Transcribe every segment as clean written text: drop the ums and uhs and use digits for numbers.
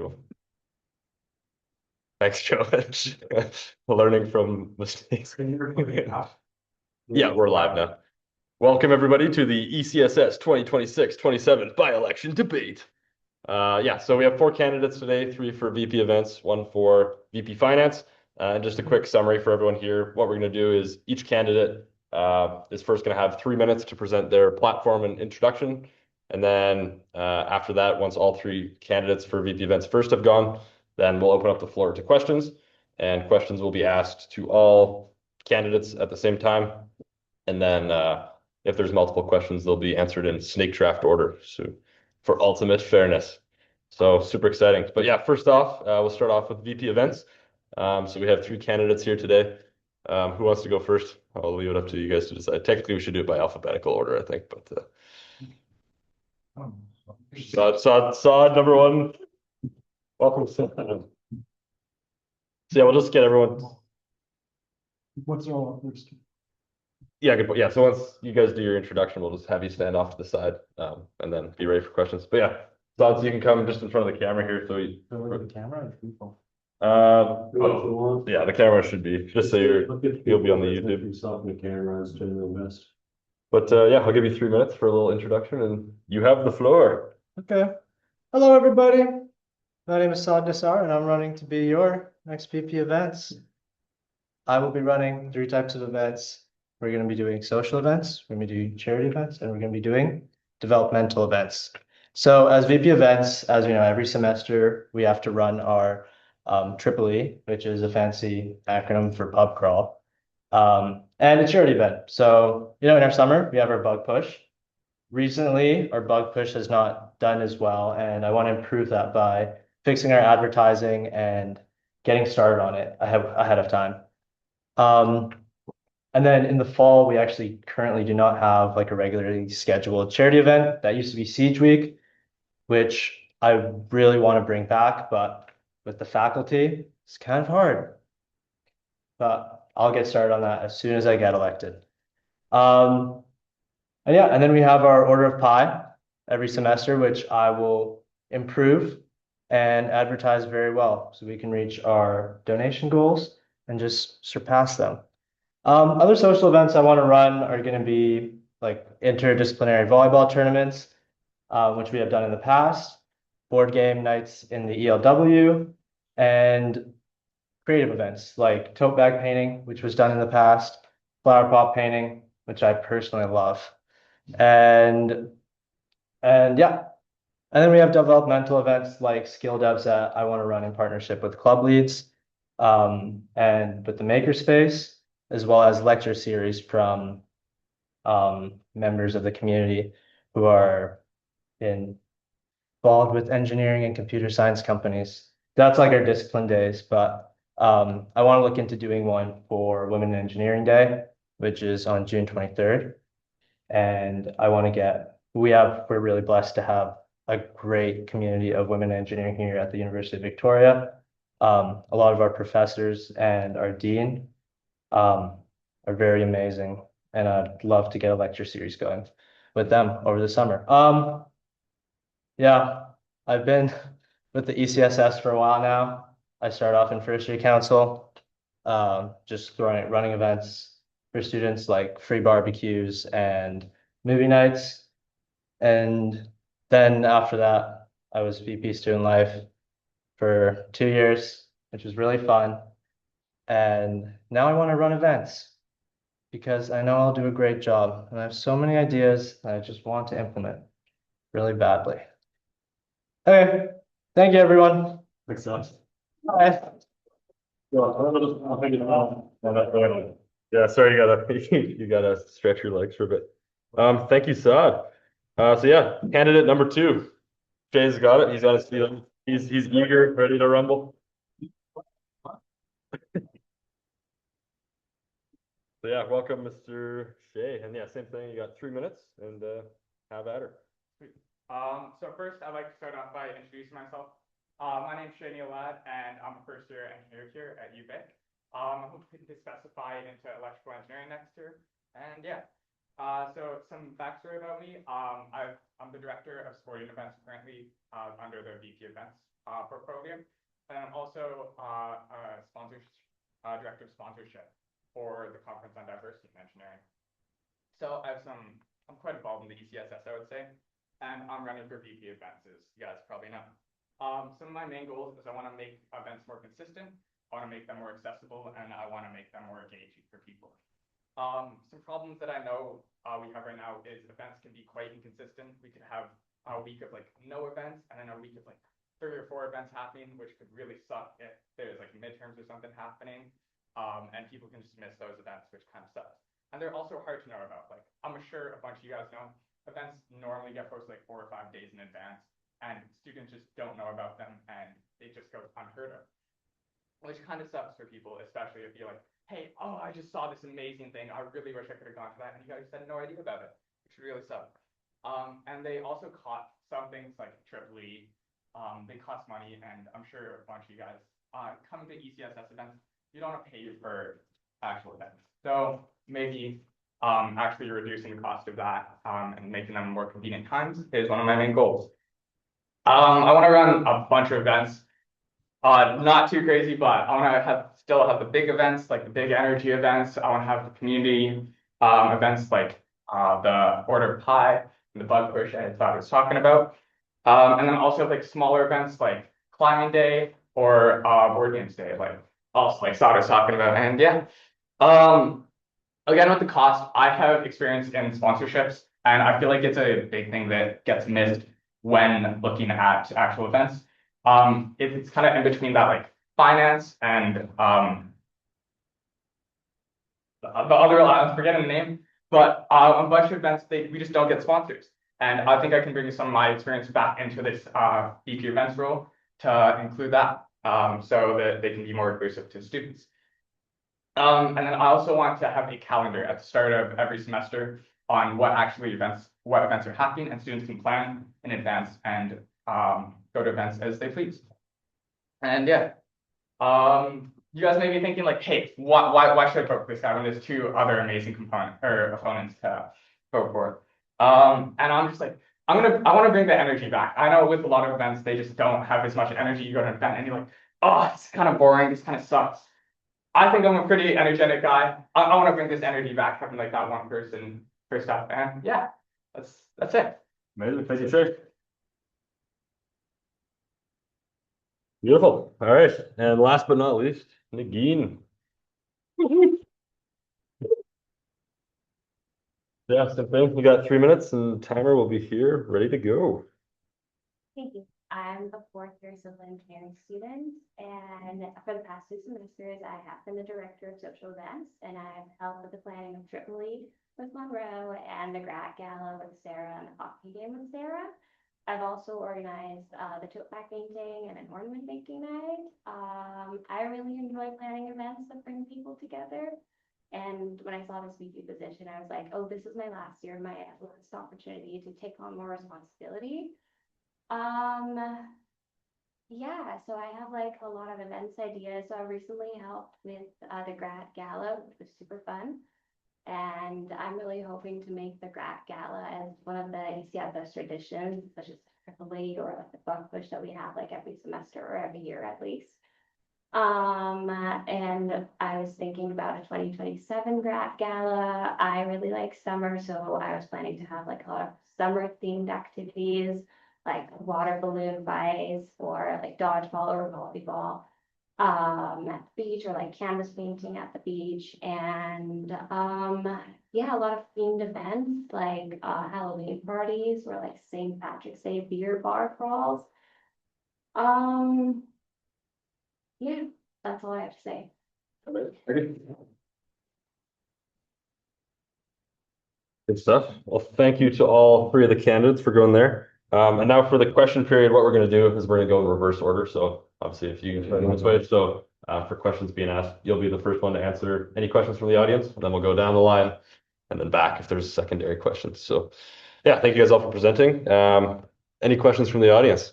Cool. Thanks, Joe. Learning from mistakes. Yeah, we're live now. Welcome, everybody, to the ECSS 2026-27 by-election debate. So we have 4 candidates today, 3 for VP events, 1 for VP finance. And just a quick summary for everyone here. What we're going to do is each candidate is first going to have 3 minutes to present their platform and introduction. And then after that, once all 3 candidates for VP events first have gone, then we'll open up the floor to questions. And questions will be asked to all candidates at the same time. And then if there's multiple questions, they'll be answered in snake draft order. So for ultimate fairness. So super exciting. But yeah, first off, we'll start off with VP events. So we have 3 candidates here today. Who wants to go first? I'll leave it up to you guys to decide. Technically, we should do it by alphabetical order, I think. But Saad, number 1. Welcome. So yeah, we'll just get everyone. What's all first? Yeah, good point. Yeah, so once you guys do your introduction, we'll just have you stand off to the side, and then be ready for questions. But yeah, Saad, so you can come just in front of the camera here. So The camera or people? Yeah, the camera should be just so you'll be on the YouTube. Yourself in the camera is generally the best. But yeah, I'll give you 3 minutes for a little introduction, and you have the floor. Okay. Hello, everybody. My name is Saad Nassar, and I'm running to be your next VP events. I will be running 3 types of events. We're going to be doing social events, we're going to be doing charity events, and we're going to be doing developmental events. So as VP events, as you know, every semester we have to run our EEE, which is a fancy acronym for pub crawl, and a charity event. So, in our summer, we have our bug push. Recently, our bug push has not done as well, and I want to improve that by fixing our advertising and getting started on it ahead of time. And then in the fall, we actually currently do not have like a regularly scheduled charity event. That used to be Siege Week, which I really want to bring back, but with the faculty, it's kind of hard. But I'll get started on that as soon as I get elected. And then we have our Order of Pie every semester, which I will improve and advertise very well so we can reach our donation goals and just surpass them. Other social events I want to run are going to be like interdisciplinary volleyball tournaments, which we have done in the past, board game nights in the ELW, and creative events like tote bag painting, which was done in the past, flower pot painting, which I personally love. And yeah. And then we have developmental events like skill devs that I want to run in partnership with club leads, and with the makerspace, as well as lecture series from members of the community who are involved with engineering and computer science companies. That's like our discipline days, but I want to look into doing one for Women in Engineering Day, which is on June 23rd. And we're really blessed to have a great community of women in engineering here at the University of Victoria. A lot of our professors and our dean are very amazing, and I'd love to get a lecture series going with them over the summer. Yeah, I've been with the ECSS for a while now. I started off in first year council, just running events for students like free barbecues and movie nights. And then after that, I was VP Student Life for 2 years, which was really fun. And now I want to run events because I know I'll do a great job. And I have so many ideas that I just want to implement really badly. Okay, thank you, everyone. Thanks, Saad. Bye. Yeah, sorry, you gotta stretch your legs for a bit. Thank you, Saad. So yeah, candidate number 2. Jay's got it. He's got his feeling. He's eager, ready to rumble. So yeah, welcome, Mr. Shay. And yeah, same thing. You got 3 minutes, and have at her. So first, I'd like to start off by introducing myself. My name is Shani Alad, and I'm a first-year engineer here at UVic. I'm hoping to specify into electrical engineering next year. And yeah, so some backstory about me. I'm the director of sporting events currently under the VP events portfolio. And I'm also director of sponsorship for the Conference on Diversity in Engineering. So I'm quite involved in the ECSS, I would say, and I'm running for VP events, as you guys probably know. Some of my main goals is I want to make events more consistent, I want to make them more accessible, and I want to make them more engaging for people. Some problems that I know we have right now is events can be quite inconsistent. We could have a week of like no events and then a week of like 3 or 4 events happening, which could really suck if there's like midterms or something happening. And people can just miss those events, which kind of sucks. And they're also hard to know about. Like, I'm sure a bunch of you guys know, events normally get posted like 4 or 5 days in advance, and students just don't know about them, and it just goes unheard of. Which kind of sucks for people, especially if you're like, hey, oh, I just saw this amazing thing. I really wish I could have gone to that, and you guys had no idea about it, which really sucks. And they also cost some things like EEE. They cost money, and I'm sure a bunch of you guys coming to ECSS events, you don't want to pay for actual events. So maybe actually reducing the cost of that and making them more convenient times is one of my main goals. I want to run a bunch of events. Not too crazy, but I want to still have the big events, like the big energy events. I want to have the community events like the Order of Pie and the Bug Push I thought I was talking about. And then also like smaller events like Climbing Day or Board Games Day, like also like Sada was talking about. And yeah, again with the cost, I have experience in sponsorships, and I feel like it's a big thing that gets missed when looking at actual events. It's kind of in between that like finance and the other, I'm forgetting the name, but a bunch of events we just don't get sponsors. And I think I can bring some of my experience back into this VP events role to include that so that they can be more inclusive to students. And then I also want to have a calendar at the start of every semester on what events are happening, and students can plan in advance and go to events as they please. And yeah, you guys may be thinking like, hey, why should I vote for this guy when there's 2 other amazing opponents to vote for? And I'm just like, I want to bring the energy back. I know with a lot of events, they just don't have as much energy. You go to an event and you're like, oh, it's kind of boring. This kind of sucks. I think I'm a pretty energetic guy. I want to bring this energy back, having like that one person first up. And yeah, that's it. Amazing, thank you, Shay. Beautiful. All right, and last but not least, Nagin. Yeah, same thing. We got 3 minutes, and timer will be here, ready to go. Thank you. I'm a 4th-year civil engineering student, and for the past 2 semesters, I have been the director of social events, and I've helped with the planning of EEE with Monroe and the grad gala with Sarah and the hockey game with Sarah. I've also organized the tote bag painting and an ornament making night. I really enjoy planning events that bring people together. And when I saw this VP position, I was like, oh, this is my last year, my last opportunity to take on more responsibility. Yeah, so I have like a lot of events ideas. So I recently helped with the grad gala, which was super fun. And I'm really hoping to make the grad gala as one of the ECSS traditions, such as the lead or like the bug push that we have like every semester or every year at least. And I was thinking about a 2027 grad gala. I really like summer, so I was planning to have like a lot of summer themed activities, like water balloon fights or like dodgeball or volleyball at the beach, or like canvas painting at the beach. And yeah, a lot of themed events like Halloween parties or like St. Patrick's Day beer bar crawls. Yeah, that's all I have to say. Good stuff. Well, thank you to all 3 of the candidates for going there. And now for the question period, what we're going to do is we're going to go in reverse order. So obviously, if you can this way, so for questions being asked, you'll be the first one to answer any questions from the audience. And then we'll go down the line and then back if there's secondary questions. So yeah, thank you guys all for presenting. Any questions from the audience?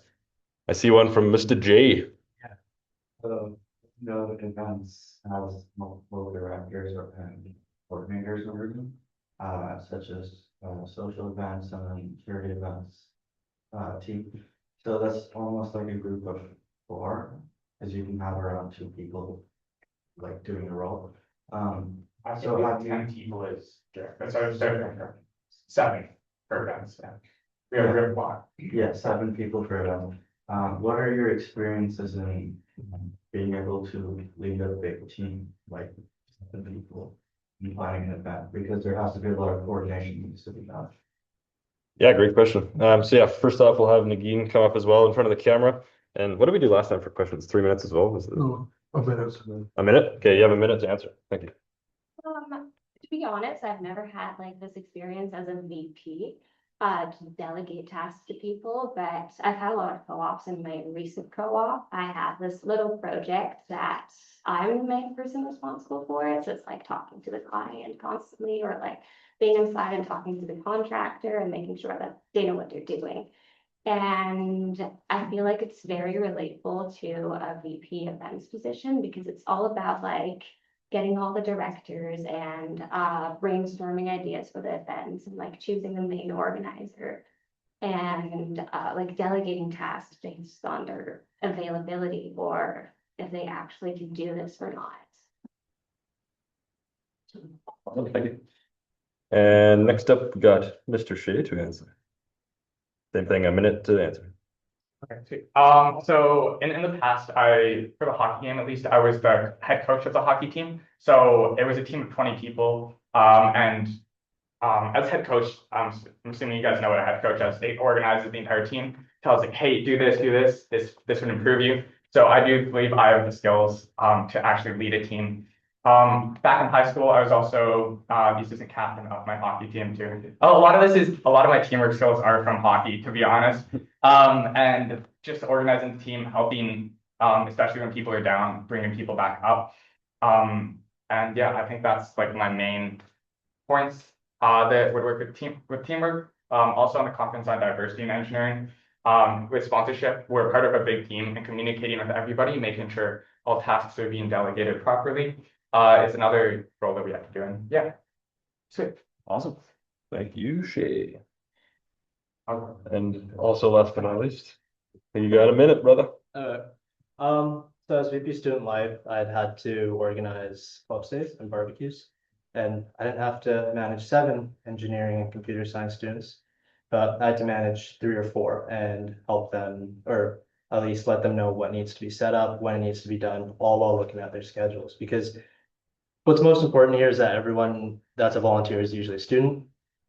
I see one from Mr. J. So, the events has multiple directors and coordinators over them, such as social events and then charity events team. So that's almost like a group of 4, because you can have around 2 people like doing the role. I think So we have have you- 10 people is, so 7 per events, yeah. We have one. Yeah, 7 people per event. What are your experiences in being able to lead a big team, like 7 people in planning an event? Because there has to be a lot of coordination needs to be done. Yeah, great question. So yeah, first off, we'll have Nagin come up as well in front of the camera. And what did we do last time for questions? 3 minutes as well? Was it No, a minute. a minute? Okay, you have a minute to answer. Thank you. To be honest, I've never had like this experience as a VP, to delegate tasks to people, but I've had a lot of co-ops in my recent co-op. I have this little project that I'm the main person responsible for it. So it's like talking to the client constantly, or like being inside and talking to the contractor and making sure that they know what they're doing. And I feel like it's very relatable to a VP events position, because it's all about like getting all the directors and brainstorming ideas for the events, and like choosing the main organizer, and like delegating tasks based on their availability, or if they actually can do this or not. Awesome, thank you. And next up, we got Mr. Shea to answer. Same thing, a minute to answer. Okay, sweet. So in the past, for the hockey game at least, I was the head coach of the hockey team. So it was a team of 20 people. As head coach, I'm assuming you guys know what a head coach does. They organizes the entire team, tells like, hey, do this, this would improve you. So I do believe I have the skills to actually lead a team. Back in high school, I was also the assistant captain of my hockey team too. A lot of my teamwork skills are from hockey, to be honest. And just organizing the team, helping, especially when people are down, bringing people back up. And yeah, I think that's like my main points. That would work with teamwork. Also on the conference on diversity and engineering. With sponsorship, we're part of a big team, and communicating with everybody, making sure all tasks are being delegated properly. Is another role that we have to do. And yeah, sweet. Awesome. Thank you, Shay. Okay. And also last but not least, you got a minute, brother. So as VP Student Life, I'd had to organize club stays and barbecues. And I didn't have to manage 7 engineering and computer science students, but I had to manage 3 or 4 and help them, or at least let them know what needs to be set up, when it needs to be done, all while looking at their schedules. Because what's most important here is that everyone that's a volunteer is usually a student,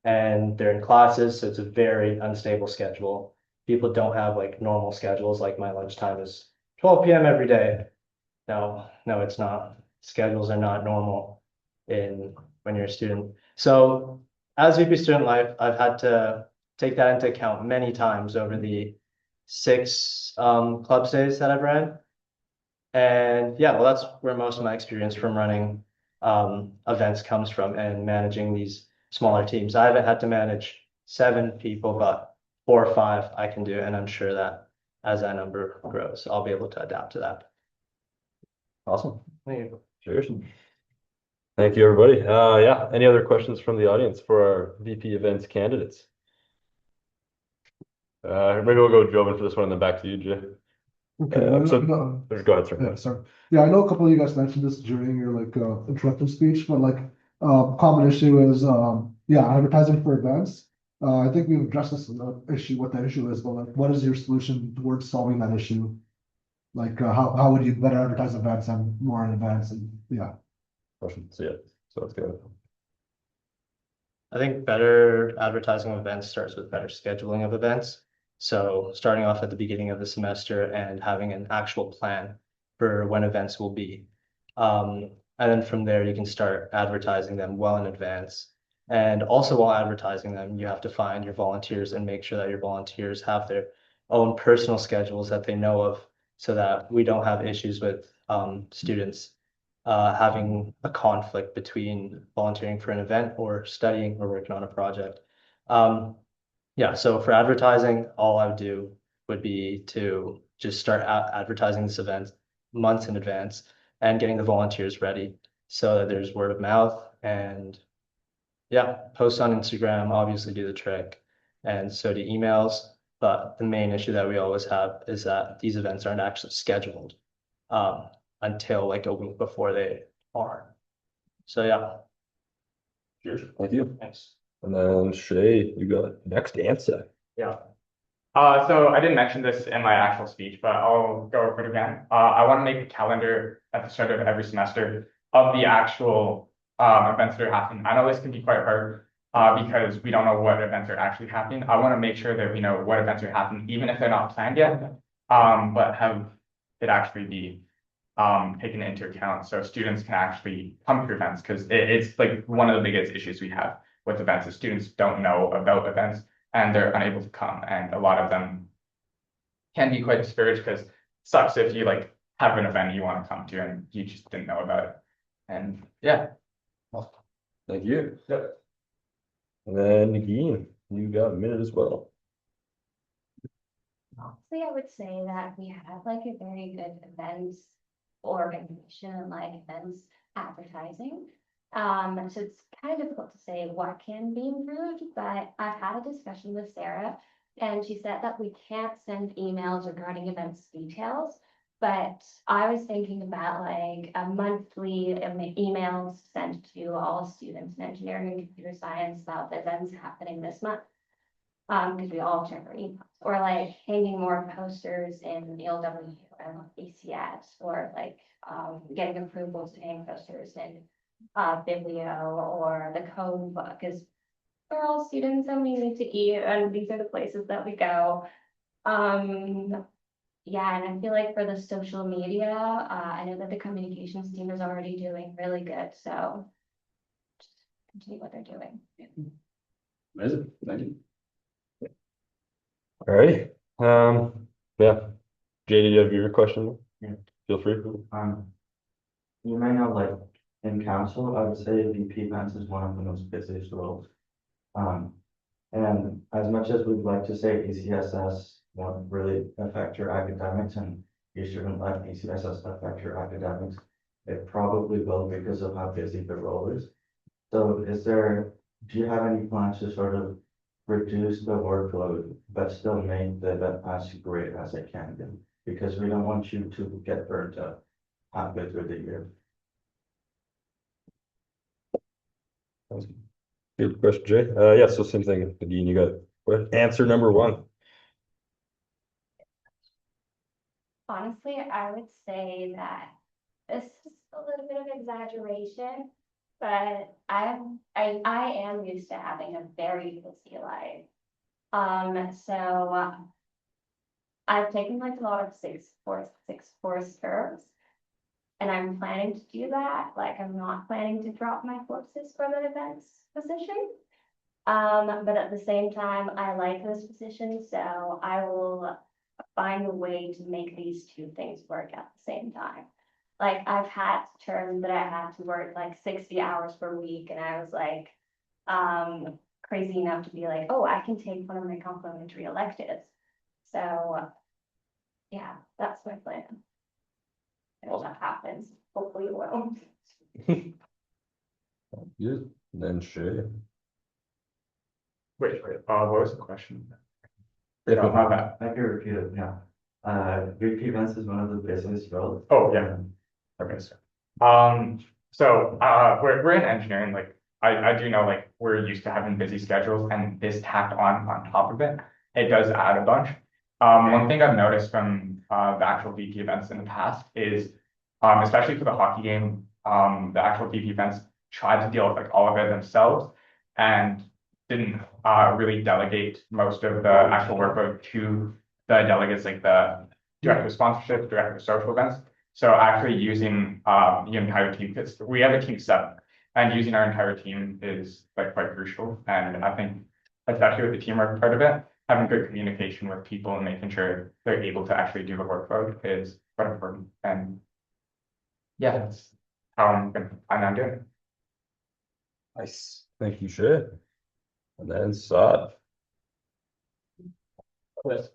and they're in classes, so it's a very unstable schedule. People don't have like normal schedules, like my lunchtime is 12 p.m. every day. No, it's not. Schedules are not normal when you're a student. So as VP Student Life, I've had to take that into account many times over the 6 club stays that I've ran. And yeah, well, that's where most of my experience from running events comes from, and managing these smaller teams. I haven't had to manage 7 people, but 4 or 5 I can do, and I'm sure that as that number grows, I'll be able to adapt to that. Awesome. Thank you. Cheers. Thank you, everybody. Yeah, any other questions from the audience for our VP events candidates? Maybe we'll go Joven for this one and then back to you, Jay. Okay, Go ahead, sir. yeah, sorry. Yeah, I know a couple of you guys mentioned this during your like introductory speech, but like common issue is yeah, advertising for events. I think we've addressed this issue, what that issue is, but like what is your solution towards solving that issue? Like how would you better advertise events and more in advance, and yeah. Question. So yeah, so let's go. I think better advertising of events starts with better scheduling of events. So starting off at the beginning of the semester and having an actual plan for when events will be. And then from there, you can start advertising them well in advance. And also while advertising them, you have to find your volunteers and make sure that your volunteers have their own personal schedules that they know of, so that we don't have issues with students having a conflict between volunteering for an event or studying or working on a project. Yeah, so for advertising, all I would do would be to just start advertising this event months in advance and getting the volunteers ready, so that there's word of mouth. And yeah, post on Instagram obviously do the trick, and so do emails. But the main issue that we always have is that these events aren't actually scheduled until like a week before they are. So yeah. Cheers. Thank you. Thanks. And then Shay, you got next answer. Yeah. So I didn't mention this in my actual speech, but I'll go over it again. I want to make a calendar at the start of every semester of the actual events that are happening. I know this can be quite hard because we don't know what events are actually happening. I want to make sure that we know what events are happening, even if they're not planned yet, but have it actually be taken into account so students can actually come to events, because it's like one of the biggest issues we have with events is students don't know about events and they're unable to come, and a lot of them can be quite discouraged because it sucks if you like have an event you want to come to and you just didn't know about it. And yeah. Thank you. And then Nagin, you got a minute as well. Honestly, I would say that we have like a very good events organization, like events advertising. So it's kind of difficult to say what can be improved, but I've had a discussion with Sarah and she said that we can't send emails regarding events details. But I was thinking about like a monthly emails sent to all students in engineering and computer science about the events happening this month. Because we all check our emails, or like hanging more posters in ELW and ECS, or like getting approvals to hang posters in Biblio or the code book, because we're all students and we need to eat, and these are the places that we go. Yeah, and I feel like for the social media, I know that the communications team is already doing really good, so just continue what they're doing. Amazing. Thank you. All right. Yeah. Jay, do you have your question? Yeah. Feel free. You may know, like, in council, I would say VP events is one of the most busiest roles. And as much as we'd like to say ECSS won't really affect your academics and you shouldn't let ECSS affect your academics, it probably will because of how busy the role is. So do you have any plans to sort of reduce the workload, but still make the event as great as it can be? Because we don't want you to get burnt out halfway through the year. Good question, Jay. Yeah, so same thing. Nagin, you got answer number one. Honestly, I would say that this is a little bit of exaggeration, but I am used to having a very busy life. So I've taken like a lot of six course terms, and I'm planning to do that. Like, I'm not planning to drop my courses for the events position. But at the same time, I like this position, so I will find a way to make these two things work at the same time. Like, I've had terms that I had to work like 60 hours per week, and I was like, crazy enough to be like, oh, I can take one of my complimentary electives. So, yeah, that's my plan. And if that happens, hopefully it will. Good. And then Shay. Wait, what was the question? If No, my bad. I can repeat it, yeah. VP events is one of the busiest roles. Oh, yeah. Okay, so we're in engineering, like I do know like we're used to having busy schedules, and this tacked on top of it, it does add a bunch. One thing I've noticed from the actual VP events in the past is especially for the hockey game, the actual VP events tried to deal with like all of it themselves and didn't really delegate most of the actual workload to the delegates, like the director of sponsorship, director of social events. So actually using the entire team, because we have a team of 7, and using our entire team is like quite crucial. And I think, especially with the teamwork part of it, having good communication with people and making sure they're able to actually do the workload is quite important. And yeah, that's how I'm doing it. Nice. Thank you, Shay. And then Saad. Yes.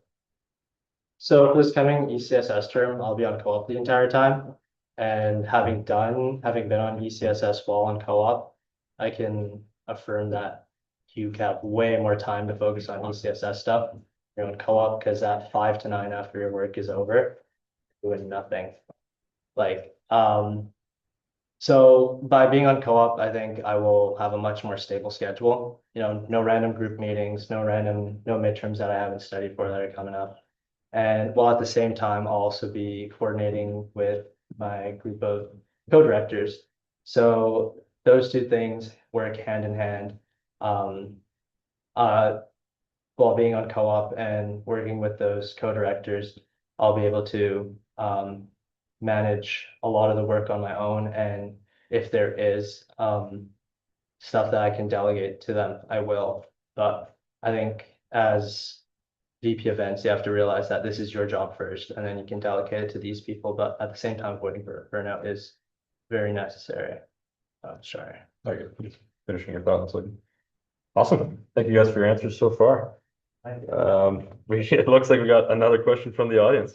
So for this coming ECSS term, I'll be on co-op the entire time. And having been on ECSS while on co-op, I can affirm that you have way more time to focus on ECSS stuff you're on co-op, because at 5 to 9 after your work is over, doing nothing. Like, so by being on co-op, I think I will have a much more stable schedule. You know, no random group meetings, no midterms that I haven't studied for that are coming up. And while at the same time, I'll also be coordinating with my group of co-directors. So those two things work hand in hand. Uh, while being on co-op and working with those co-directors, I'll be able to manage a lot of the work on my own. And if there is stuff that I can delegate to them, I will. But I think as VP events, you have to realize that this is your job first, and then you can delegate it to these people. But at the same time, avoiding burnout is very necessary. Sorry. Okay, just finishing your thoughts. Like, awesome. Thank you guys for your answers so far. It looks like we got another question from the audience.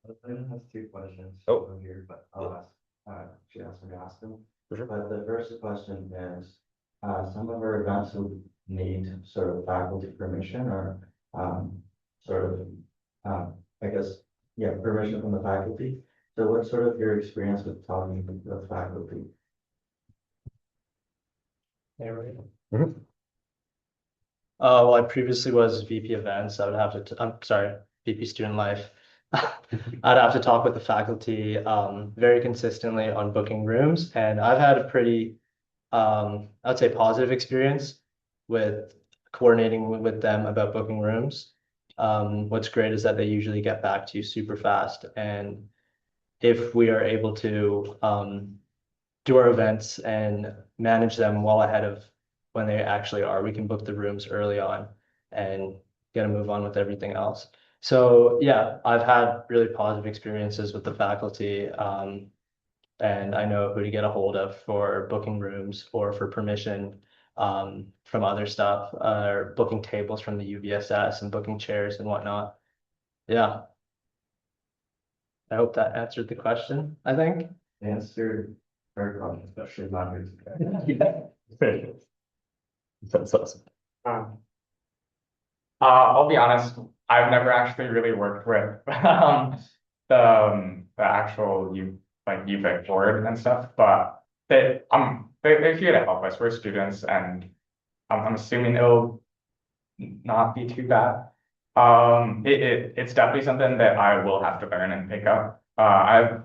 I have two questions. Oh. over here, but I'll ask, she asked me to ask them. For sure. But the first question is, some of our events would need sort of faculty permission or, sort of, I guess, yeah, permission from the faculty. So what's sort of your experience with talking with faculty? Mhm. Well, I previously was VP events. I would have to, I'm sorry, VP student life. I'd have to talk with the faculty very consistently on booking rooms, and I've had a pretty, I'd say positive experience with coordinating with them about booking rooms. What's great is that they usually get back to you super fast, and if we are able to do our events and manage them well ahead of when they actually are, we can book the rooms early on and get a move on with everything else. So yeah, I've had really positive experiences with the faculty, and I know who to get a hold of for booking rooms or for permission from other stuff, or booking tables from the UVSS and booking chairs and whatnot. Yeah. I hope that answered the question, I think. Answered very well, especially not yours. That's awesome. I'll be honest, I've never actually really worked with the actual UVic board and stuff, but they're here to help us. We're students, and I'm assuming it'll not be too bad. It's definitely something that I will have to learn and pick up.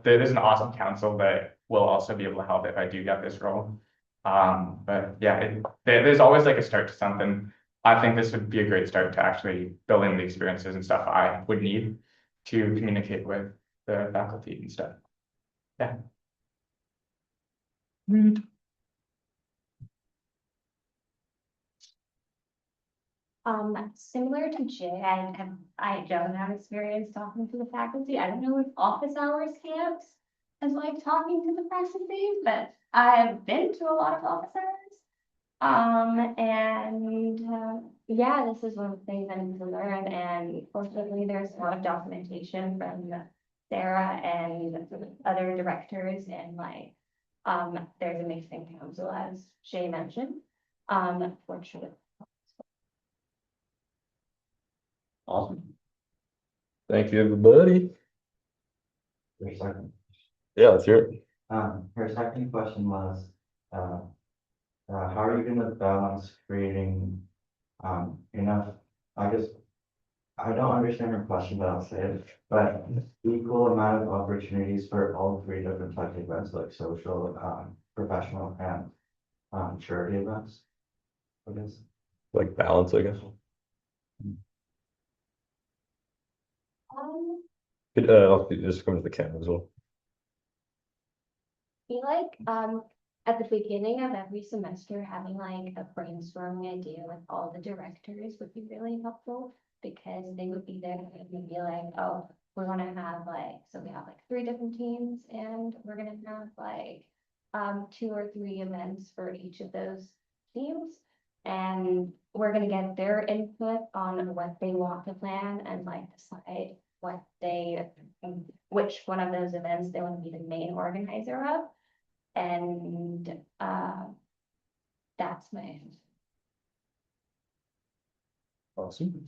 There's an awesome council that will also be able to help if I do get this role. But yeah, there's always like a start to something. I think this would be a great start to actually building the experiences and stuff I would need to communicate with the faculty and stuff. Yeah. Similar to Jay, I don't have experience talking to the faculty. I don't know if office hours camps is like talking to the faculty, but I've been to a lot of office hours. Yeah, this is one of the things I need to learn, and fortunately, there's a lot of documentation from Sarah and other directors, and like, there's a mixing council, as Shay mentioned, fortunately. Awesome. Thank you, everybody. Your second. Yeah, let's hear it. Her second question was, how are you gonna balance creating, enough, I guess, I don't understand her question, but I'll say it, but equal amount of opportunities for all three different types of events, like social, professional, and charity events? I guess. Like balance, I guess. I'll just come to the camera as well. Feel like at the beginning of every semester, having like a brainstorming idea with all the directors would be really helpful, because they would be there and be like, oh, we're gonna have like, so we have like 3 different teams, and we're gonna have like 2 or 3 events for each of those teams, and we're gonna get their input on what they want to plan and like decide which one of those events they want to be the main organizer of. And that's my answer. Awesome.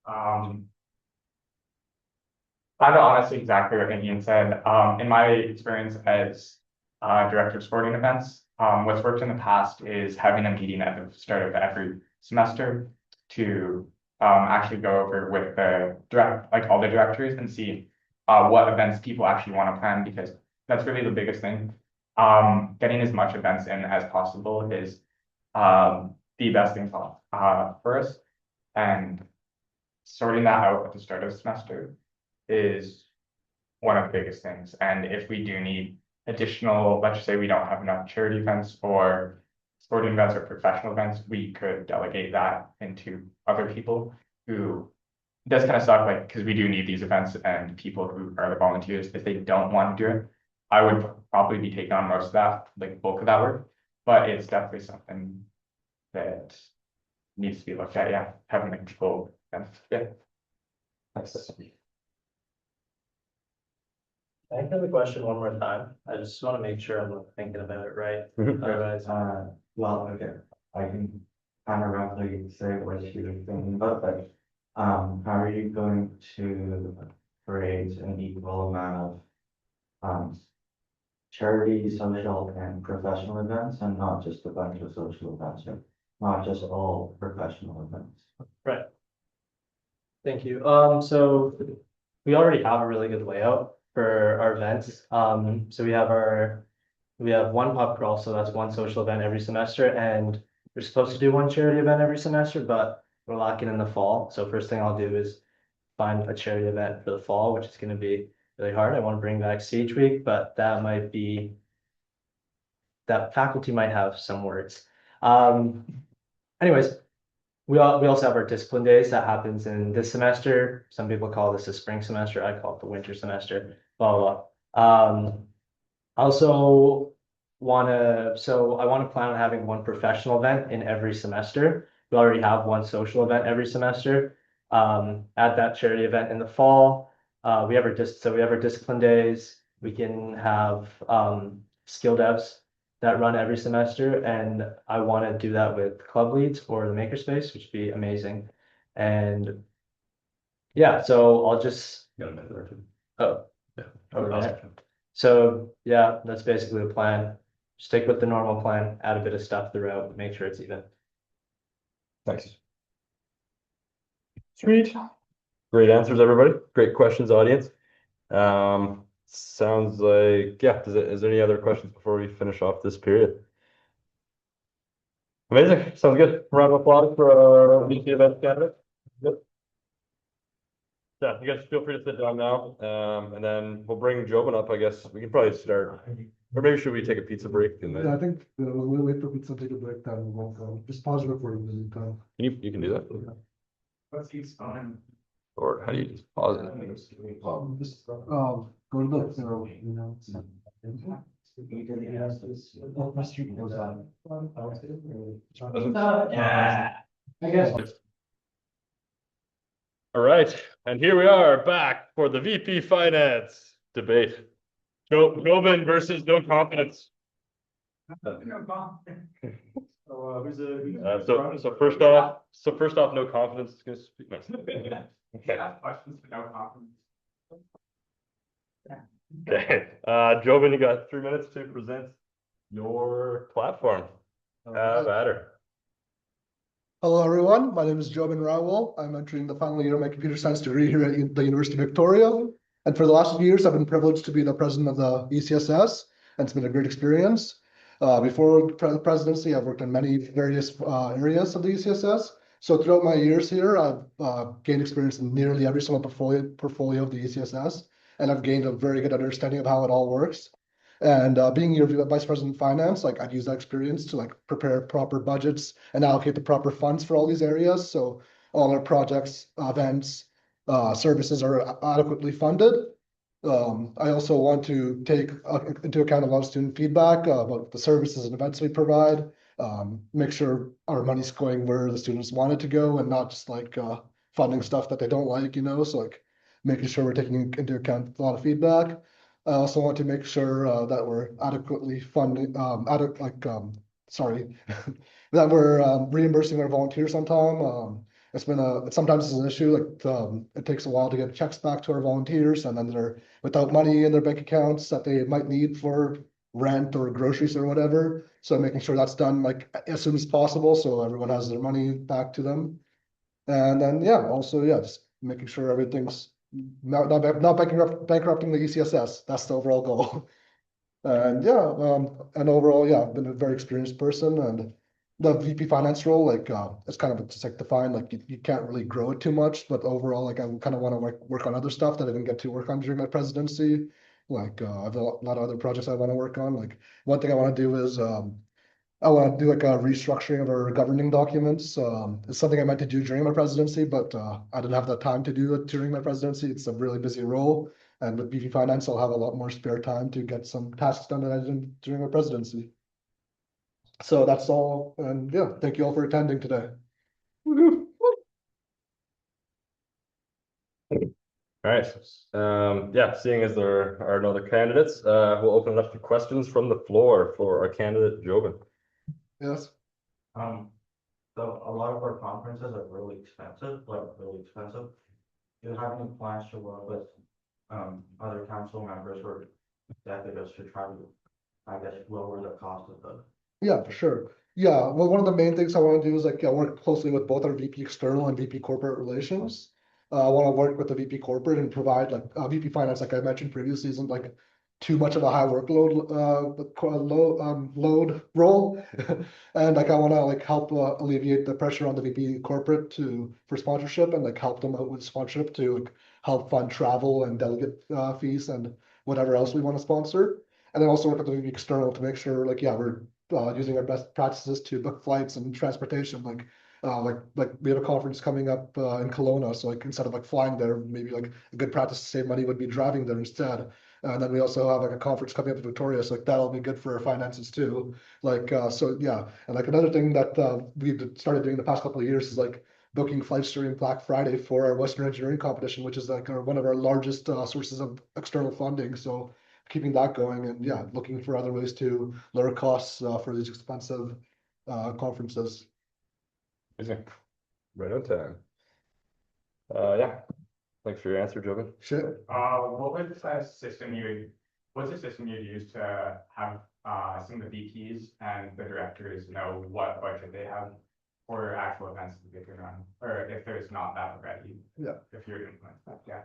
Kind of honestly exactly what Ian said. In my experience as director of sporting events, what's worked in the past is having a meeting at the start of every semester to actually go over with the like all the directors and see what events people actually want to plan, because that's really the biggest thing. Getting as much events in as possible is the best thing for us, and sorting that out at the start of the semester is one of the biggest things. And if we do need additional, let's just say we don't have enough charity events or sporting events or professional events, we could delegate that into other people who, it does kind of suck, like, because we do need these events, and people who are the volunteers, if they don't want to do it, I would probably be taking on most of that, like bulk of that work, but it's definitely something that needs to be looked at, yeah, having like people, yeah. Thanks. I can have the question one more time. I just want to make sure I'm thinking about it right. Mhm. Otherwise, Well, okay, I can kind of roughly say what you were thinking about, but, how are you going to create an equal amount of, charity, social, and professional events, and not just a bunch of social events, or not just all professional events? right. Thank you. So we already have a really good layout for our events. So we have one pub crawl, so that's one social event every semester, and we're supposed to do one charity event every semester, but we're lacking in the fall. So first thing I'll do is find a charity event for the fall, which is going to be really hard. I want to bring back Siege Week, but that faculty might have some words. Anyways, we also have our discipline days that happens in this semester. Some people call this the spring semester. I call it the winter semester. Blah blah blah. Also I want to plan on having one professional event in every semester. We already have one social event every semester. Add that charity event in the fall. We have our discipline days. We can have skill devs that run every semester, and I want to do that with club leads or the makerspace, which would be amazing. And yeah, so I'll just Got a minute or two. oh Yeah. over there. So yeah, that's basically the plan. Stick with the normal plan, add a bit of stuff throughout, make sure it's even. Thanks. Sweet. Great answers, everybody. Great questions, audience. Sounds like, yeah, is there any other questions before we finish off this period? Amazing. Sounds good. Round of applause for our VP event candidate. Good. Yeah, you guys feel free to sit down now. And then we'll bring Jobin up, I guess. We can probably start, or maybe should we take a pizza break and Yeah, I then think we'll wait for pizza, take a break, then we'll go. Just pause recording in the meantime. you can do that? What's each phone? Or how do you just pause it? Just, go to the, you know. I guess. All right, and here we are back for the VP Finance debate. Jobin versus no confidence. So first off, no confidence is gonna speak. No. Okay. Questions for no confidence. Okay, Jobin, you got 3 minutes to present your platform. Have at her. Hello, everyone. My name is Jobin Rawal. I'm entering the final year of my computer science degree here at the University of Victoria. And for the last few years, I've been privileged to be the president of the ECSS, and it's been a great experience. Before the presidency, I've worked in many various areas of the ECSS. So throughout my years here, I've gained experience in nearly every single portfolio of the ECSS, and I've gained a very good understanding of how it all works. And being your vice president of finance, like I'd use that experience to like prepare proper budgets and allocate the proper funds for all these areas. So all our projects, events, services are adequately funded. I also want to take into account a lot of student feedback about the services and events we provide. Make sure our money's going where the students want it to go and not just like funding stuff that they don't like, you know, so like making sure we're taking into account a lot of feedback. I also want to make sure that we're adequately funding, that we're reimbursing our volunteers on time, it's been sometimes it's an issue, like, it takes a while to get checks back to our volunteers, and then they're without money in their bank accounts that they might need for rent or groceries or whatever. So making sure that's done like as soon as possible, so everyone has their money back to them. And then, yeah, also, yeah, just making sure everything's not bankrupting the ECSS. That's the overall goal. And yeah, and overall, yeah, I've been a very experienced person, and the VP finance role, like, it's kind of just like defined, like you can't really grow it too much, but overall, like I kind of want to work on other stuff that I didn't get to work on during my presidency. Like, I have a lot of other projects I want to work on. Like, one thing I want to do is, I want to do like a restructuring of our governing documents. It's something I meant to do during my presidency, but I didn't have the time to do it during my presidency. It's a really busy role. And with VP Finance, I'll have a lot more spare time to get some tasks done that I didn't during my presidency. So that's all. And yeah, thank you all for attending today. All right, yeah, seeing as there are no other candidates, we'll open it up to questions from the floor for our candidate, Jobin. Yes. So a lot of our conferences are really expensive, like really expensive. Do you have any plans to work with, other council members or executives to try to, I guess, lower the cost of the? Yeah, for sure. Yeah, well, one of the main things I want to do is like, work closely with both our VP external and VP corporate relations. I want to work with the VP corporate and provide like, VP finance, like I mentioned previously, isn't like too much of a high workload, load role. And like, I want to like help alleviate the pressure on the VP corporate for sponsorship, and like help them out with sponsorship to like help fund travel and delegate fees and whatever else we want to sponsor. And then also work with the VP external to make sure like, yeah, we're using our best practices to book flights and transportation. Like we have a conference coming up in Kelowna, so like instead of like flying there, maybe like a good practice to save money would be driving there instead. And then we also have like a conference coming up in Victoria, so like that'll be good for our finances too. Like, so yeah, and like another thing that we've started doing the past couple of years is like booking flights during Black Friday for our Western Engineering competition, which is like one of our largest sources of external funding. So keeping that going, and yeah, looking for other ways to lower costs for these expensive conferences. Amazing. Right on time. Yeah, thanks for your answer, Jobin. Shit. What's the system you use to have some of the VPs and the directors know what budget they have for actual events that they can run, or if there's not that already? Yeah. If you're implementing that, yeah.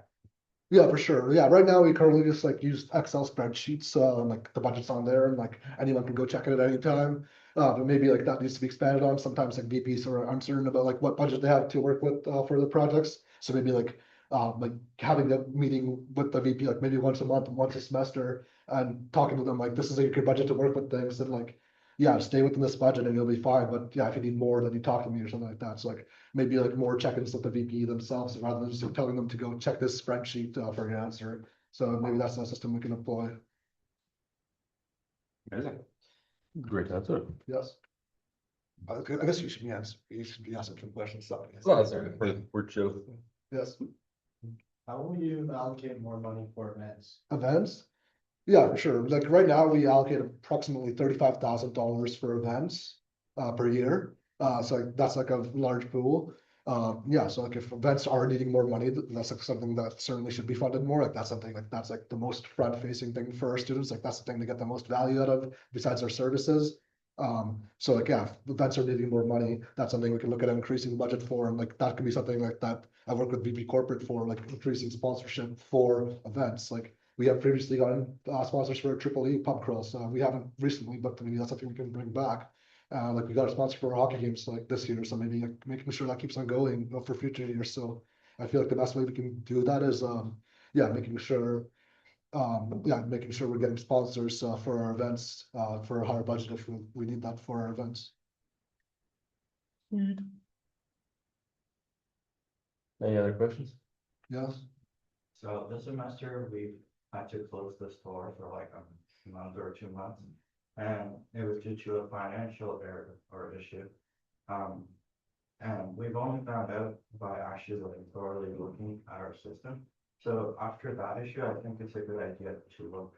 Yeah, for sure. Yeah, right now we currently just like use Excel spreadsheets, like the budget's on there, and like anyone can go check it at any time. But maybe like that needs to be expanded on. Sometimes like VPs are uncertain about like what budget they have to work with for the projects. So maybe like having a meeting with the VP like maybe once a month, once a semester, and talking to them like this is like your budget to work with things, and like yeah, stay within this budget and you'll be fine. But yeah, if you need more, then you talk to me or something like that. So like maybe like more check-ins with the VP themselves rather than just telling them to go check this spreadsheet for your answer. So maybe that's a system we can employ. Amazing. Great answer. Yes. I guess you should be asking some questions. So, yes. No, that's all right. We're chill. Yes. How will you allocate more money for events? Events? Yeah, for sure. Like right now, we allocate approximately $35,000 for events per year. So like, that's like a large pool. Yeah, so like if events are needing more money, that's like something that certainly should be funded more. Like that's something like that's like the most front-facing thing for our students. Like that's the thing they get the most value out of besides our services. So like yeah, if events are needing more money, that's something we can look at increasing the budget for, and like that could be something like that. I work with VP Corporate for like increasing sponsorship for events. Like we have previously gotten sponsors for a Triple E pub crawls. We haven't recently, but maybe that's something we can bring back. Like we got a sponsor for hockey games like this year, so maybe like making sure that keeps on going for future years. So I feel like the best way we can do that is yeah, making sure we're getting sponsors for our events for a higher budget if we need that for our events. Any other questions? Yes. So this semester, we've had to close the store for like a month or 2 months. And it was due to a financial error or issue. And we've only found out by actually like thoroughly looking at our system. So after that issue, I think it's a good idea to look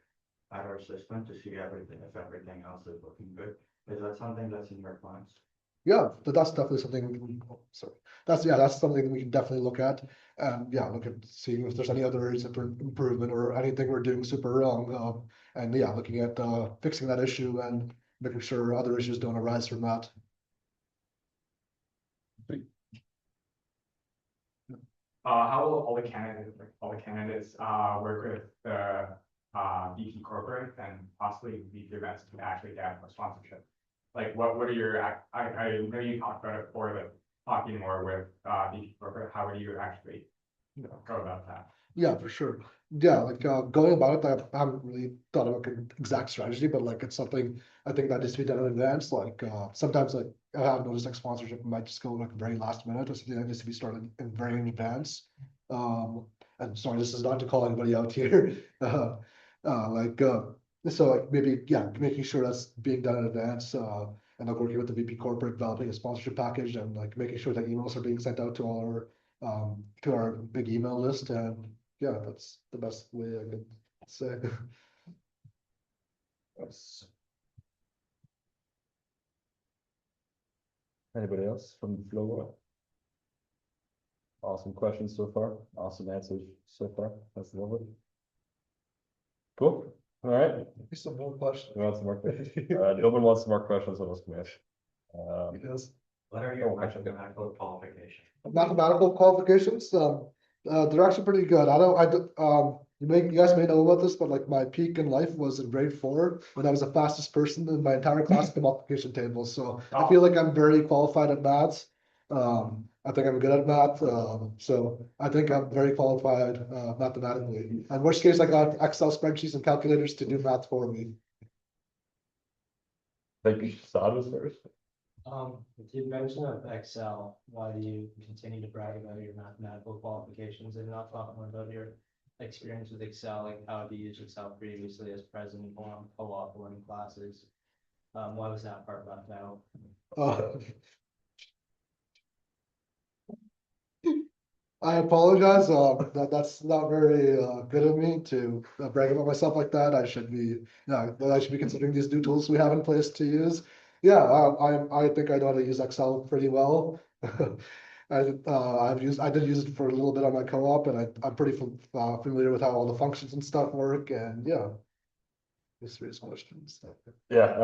at our system to see everything, if everything else is looking good. Is that something that's in your plans? Yeah, that's definitely something we can, oh, sorry, that's something we can definitely look at. And yeah, look at seeing if there's any other areas of improvement or anything we're doing super wrong. And yeah, looking at fixing that issue and making sure other issues don't arise from that. How will all the candidates, work with the, VP corporate and possibly VP events to actually get a sponsorship? Like, what are your, I know you talked about it before, but talking more with, VP corporate, how would you actually, go about that? Yeah, for sure. Yeah, like going about it, I haven't really thought about an exact strategy, but like it's something I think that needs to be done in advance. Like sometimes like I have noticed like sponsorship might just go like very last minute or something that needs to be started in very in advance. And sorry, this is not to call anybody out here. Like so like maybe yeah, making sure that's being done in advance. And like working with the VP corporate, developing a sponsorship package and like making sure that emails are being sent out to our big email list and yeah, that's the best way I could say. Yes. Anybody else from the floor? Awesome questions so far. Awesome answers so far. That's lovely. Cool. All right. Some more questions. We want some more questions. The open wants some more questions on this commission. Yes. What are your mathematical qualifications? Mathematical qualifications, they're actually pretty good. You guys may know about this, but like my peak in life was in grade 4 when I was the fastest person in my entire class at the multiplication table. So I feel like I'm very qualified at maths. I think I'm good at math, so I think I'm very qualified mathematically. And worst case, I got Excel spreadsheets and calculators to do math for me. Thank you, Saad was first. With the invention of Excel, why do you continue to brag about your mathematical qualifications and not talk more about your experience with Excel? Like how have you used Excel previously as president on co-op or in classes? Why was that part left out? Uh, I apologize. That's not very good of me to brag about myself like that. I should be considering these new tools we have in place to use. Yeah, I think I know how to use Excel pretty well. I did use it for a little bit on my co-op, and I'm pretty familiar with how all the functions and stuff work. And yeah, these serious questions. Yeah,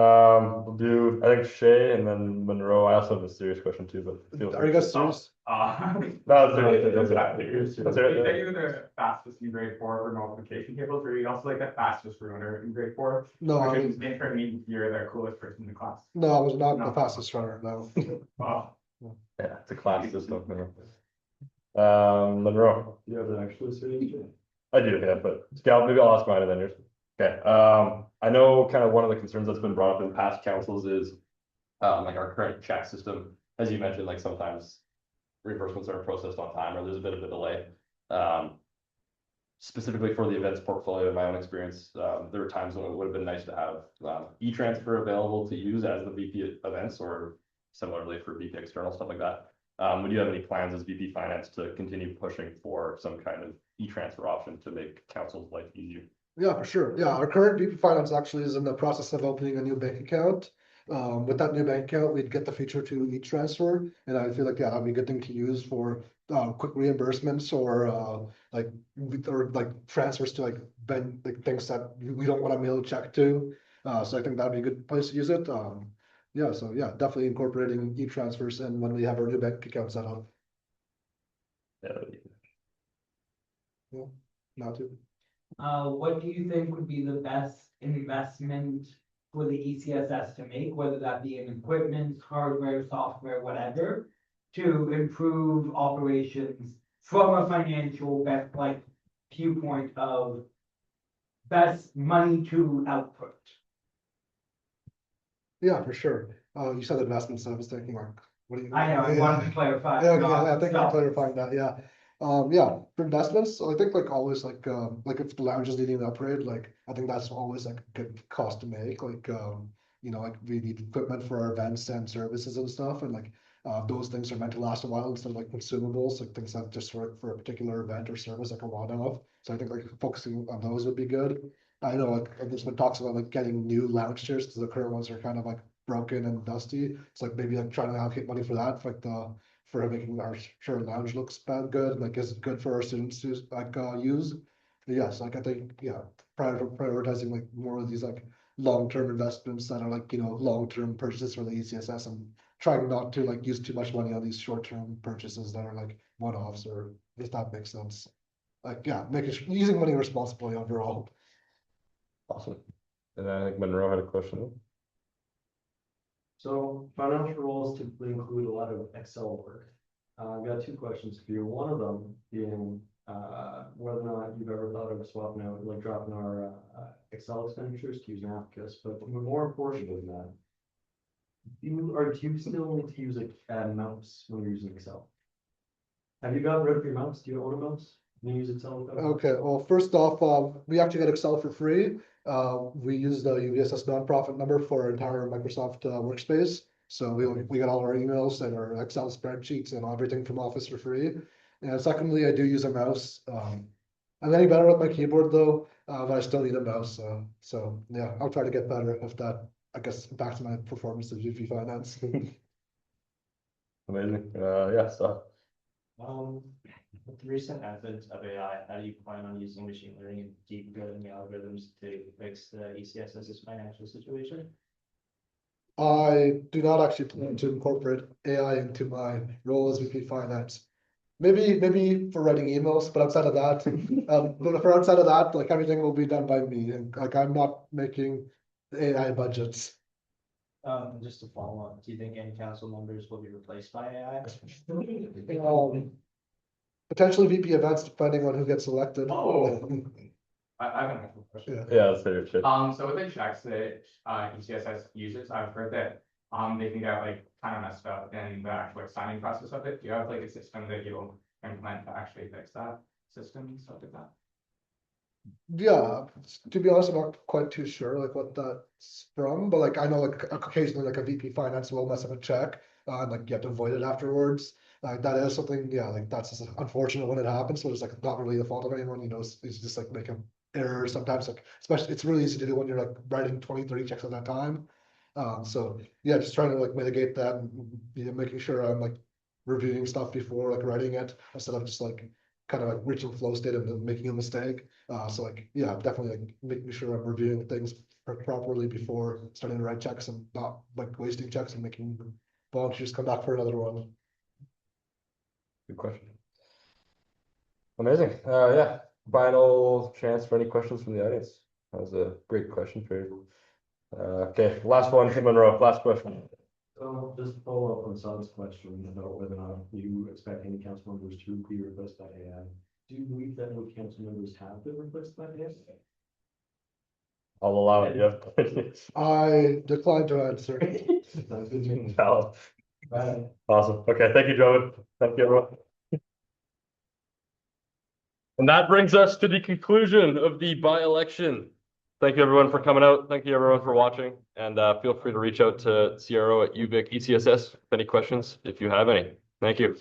we'll do, I think Shay and then Monroe. I also have a serious question too, but feel Are free. you guys serious? No, it's serious. That's That's what it. Are you the fastest in grade 4 for multiplication tables, or are you also like the fastest runner in grade 4? No, Which is mean you're the coolest person in the class. no, I was not the No. fastest runner. No. Wow. Yeah, it's a class system. Monroe. You have an actual serious? I do, yeah, but Scout, maybe I'll ask mine and then yours. Okay, I know kind of one of the concerns that's been brought up in past councils is like our current check system, as you mentioned, like sometimes reimbursements are processed on time or there's a bit of a delay. Specifically for the events portfolio, in my own experience, there were times when it would have been nice to have e-transfer available to use as the VP events or similarly for VP external, stuff like that. Would you have any plans as VP Finance to continue pushing for some kind of e-transfer option to make council's life easier? Yeah, for sure. Yeah, our current VP Finance actually is in the process of opening a new bank account. With that new bank account, we'd get the feature to e-transfer, and I feel like yeah, that'd be a good thing to use for quick reimbursements or like transfers to like things that we don't want to mail a check to. So I think that'd be a good place to use it. Yeah, so yeah, definitely incorporating e-transfers and when we have our new bank account set up. Yeah. Not to. What do you think would be the best investment for the ECSS to make, whether that be in equipment, hardware, software, whatever, to improve operations from a financial viewpoint of best money to output? Yeah, for sure. You said investments, so I was thinking like, what do you? I know, I wanted to clarify. Yeah, not I think I'm stuff. clarifying that, yeah. Yeah, for investments, so I think like always like if the lounge is needing an upgrade, like I think that's always like a good cost to make, like like we need equipment for our events and services and stuff, and like those things are meant to last a while instead of like consumables, like things that just work for a particular event or service like a one-off. So I think like focusing on those would be good. I know like there's been talks about like getting new lounge chairs because the current ones are kind of like broken and dusty. It's like maybe like trying to allocate money for that, for like for making our sure lounge looks good, like is good for our students to like use. But yes, like I think, yeah, prioritizing like more of these like long-term investments that are like, long-term purchases for the ECSS, and trying not to like use too much money on these short-term purchases that are like one-offs, or if that makes sense. Like, yeah, using money responsibly overall. Awesome. And I think Monroe had a question. So financial roles typically include a lot of Excel work. I've got two questions for you. One of them being whether or not you've ever thought of swapping out, like dropping our Excel expenditures to use an Abacus. But more important than that, do you still need to use a mouse when you're using Excel? Have you gotten rid of your mouse? Do you own a mouse? Can you use Excel without? Okay, well, first off, we actually get Excel for free. We use the UVSS nonprofit number for our entire Microsoft workspace. So we get all our emails and our Excel spreadsheets and everything from Office for free. And secondly, I do use a mouse. I'm getting better with my keyboard though, but I still need a mouse. So yeah, I'll try to get better if that, I guess, impacts my performance of VP Finance. Amazing. Yeah, so With the recent advent of AI, how do you plan on using machine learning and deep learning algorithms to fix the ECSS's financial situation? I do not actually plan to incorporate AI into my role as VP Finance. Maybe for writing emails, but outside of that, like everything will be done by me, and like I'm not making AI budgets. Just to follow up, do you think any council members will be replaced by AI? Potentially VP events, depending on who gets elected. Oh. I have a question. yeah, that's very true. So with the checks that ECSS uses, I've heard that they can get like kind of messed up in the actual like, signing process of it. Do you have like a system that you'll implement to actually fix that system and stuff like that? Yeah, to be honest, I'm not quite too sure like what that's from, but like I know like occasionally like a VP Finance will mess up a check, and like you have to avoid it afterwards. Like that is something, yeah, like that's just unfortunate when it happens. So it's like not really the fault of anyone, it's just like make an error sometimes. Like especially, it's really easy to do when you're like writing 20, 30 checks at a time. So yeah, just trying to like mitigate that, and making sure I'm like reviewing stuff before like writing it instead of just like kind of like reaching flow state and then making a mistake. So like, yeah, definitely like making sure I'm reviewing things properly before starting to write checks, and not like wasting checks and making volunteers come back for another one. Good question. Amazing. Yeah. Final chance for any questions from the audience. That was a great question for you. Okay, last one, Monroe. Last question. So just to follow up on Sam's question about whether or not you expect any council members to be replaced by AI. Do you believe that no council members have been replaced by AI? I'll allow it. Yeah. I decline to answer. Sounds good to me. Valid. Bye. Awesome. Okay, thank you, Joe. Thank you, everyone. And that brings us to the conclusion of the by-election. Thank you, everyone, for coming out. Thank you, everyone, for watching. And feel free to reach out to CRO at UVic ECSS if any questions, if you have any. Thank you.